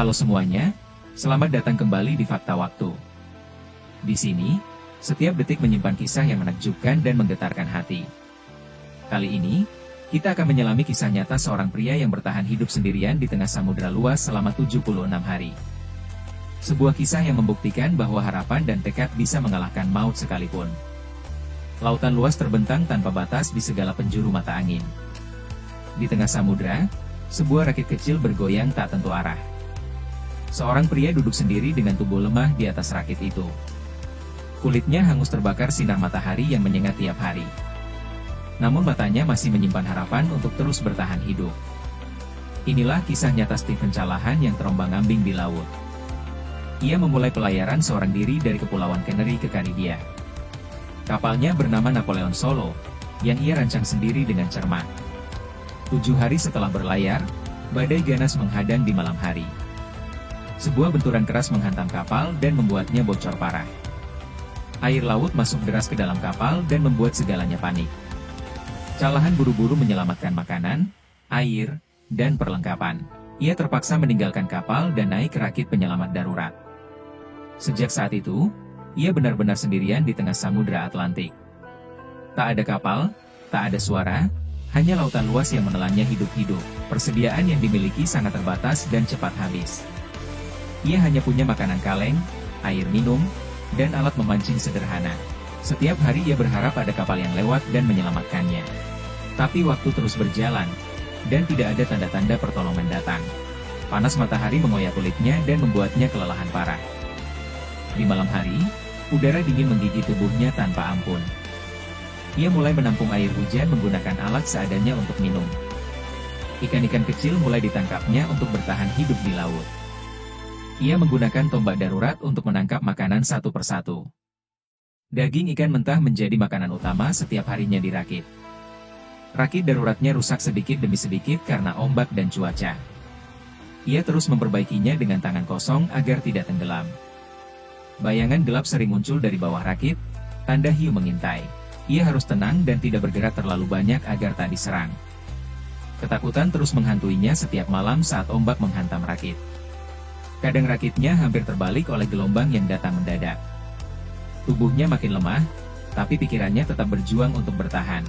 Halo semuanya, selamat datang kembali di Fakta Waktu. Di sini, setiap detik menyimpan kisah yang menakjubkan dan menggetarkan hati. Kali ini, kita akan menyelami kisah nyata seorang pria yang bertahan hidup sendirian di tengah samudera luas selama 76 hari. Sebuah kisah yang membuktikan bahwa harapan dan tekad bisa mengalahkan maut sekalipun. Lautan luas terbentang tanpa batas di segala penjuru mata angin. Di tengah samudera, sebuah rakit kecil bergoyang tak tentu arah. Seorang pria duduk sendiri dengan tubuh lemah di atas rakit itu. Kulitnya hangus terbakar sinar matahari yang menyengat tiap hari. Namun matanya masih menyimpan harapan untuk terus bertahan hidup. Inilah kisah nyata Stephen Callahan yang terombang-ambing di laut. Ia memulai pelayaran seorang diri dari Kepulauan Canary ke Karibia. Kapalnya bernama Napoleon Solo, yang ia rancang sendiri dengan cermat. 7 hari setelah berlayar, badai ganas menghadang di malam hari. Sebuah benturan keras menghantam kapal dan membuatnya bocor parah. Air laut masuk deras ke dalam kapal dan membuat segalanya panik. Callahan buru-buru menyelamatkan makanan, air, dan perlengkapan. Ia terpaksa meninggalkan kapal dan naik ke rakit penyelamat darurat. Sejak saat itu, ia benar-benar sendirian di tengah samudera Atlantik. Tak ada kapal, tak ada suara, hanya lautan luas yang menelannya hidup-hidup. Persediaan yang dimiliki sangat terbatas dan cepat habis. Ia hanya punya makanan kaleng, air minum, dan alat memancing sederhana. Setiap hari ia berharap ada kapal yang lewat dan menyelamatkannya. Tapi waktu terus berjalan, dan tidak ada tanda-tanda pertolongan datang. Panas matahari mengoyak kulitnya dan membuatnya kelelahan parah. Di malam hari, udara dingin menggigit tubuhnya tanpa ampun. Ia mulai menampung air hujan menggunakan alat seadanya untuk minum. Ikan-ikan kecil mulai ditangkapnya untuk bertahan hidup di laut. Ia menggunakan tombak darurat untuk menangkap makanan satu persatu. Daging ikan mentah menjadi makanan utama setiap harinya di rakit. Rakit daruratnya rusak sedikit demi sedikit karena ombak dan cuaca. Ia terus memperbaikinya dengan tangan kosong agar tidak tenggelam. Bayangan gelap sering muncul dari bawah rakit, tanda hiu mengintai. Ia harus tenang dan tidak bergerak terlalu banyak agar tak diserang. Ketakutan terus menghantuinya setiap malam saat ombak menghantam rakit. Kadang rakitnya hampir terbalik oleh gelombang yang datang mendadak. Tubuhnya makin lemah, tapi pikirannya tetap berjuang untuk bertahan.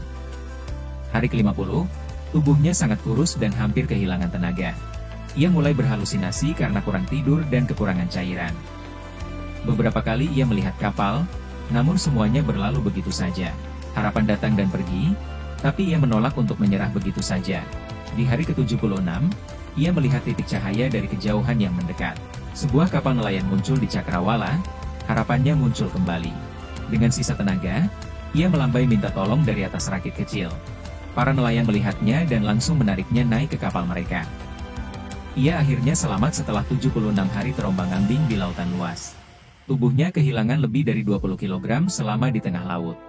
Hari ke-50, tubuhnya sangat kurus dan hampir kehilangan tenaga. Ia mulai berhalusinasi karena kurang tidur dan kekurangan cairan. Beberapa kali ia melihat kapal, namun semuanya berlalu begitu saja. Harapan datang dan pergi, tapi ia menolak untuk menyerah begitu saja. Di hari ke-76, ia melihat titik cahaya dari kejauhan yang mendekat. Sebuah kapal nelayan muncul di Cakrawala, harapannya muncul kembali. Dengan sisa tenaga, ia melambai minta tolong dari atas rakit kecil. Para nelayan melihatnya dan langsung menariknya naik ke kapal mereka. Ia akhirnya selamat setelah 76 hari terombang-ambing di lautan luas. Tubuhnya kehilangan lebih dari 20 kg selama di tengah laut.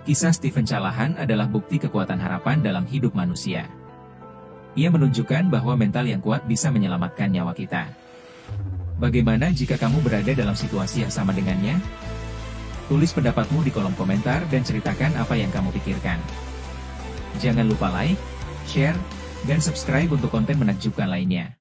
Kisah Stephen Callahan adalah bukti kekuatan harapan dalam hidup manusia. Ia menunjukkan bahwa mental yang kuat bisa menyelamatkan nyawa kita. Bagaimana jika kamu berada dalam situasi yang sama dengannya? Tulis pendapatmu di kolom komentar dan ceritakan apa yang kamu pikirkan. Jangan lupa like, share, dan subscribe untuk konten menakjubkan lainnya.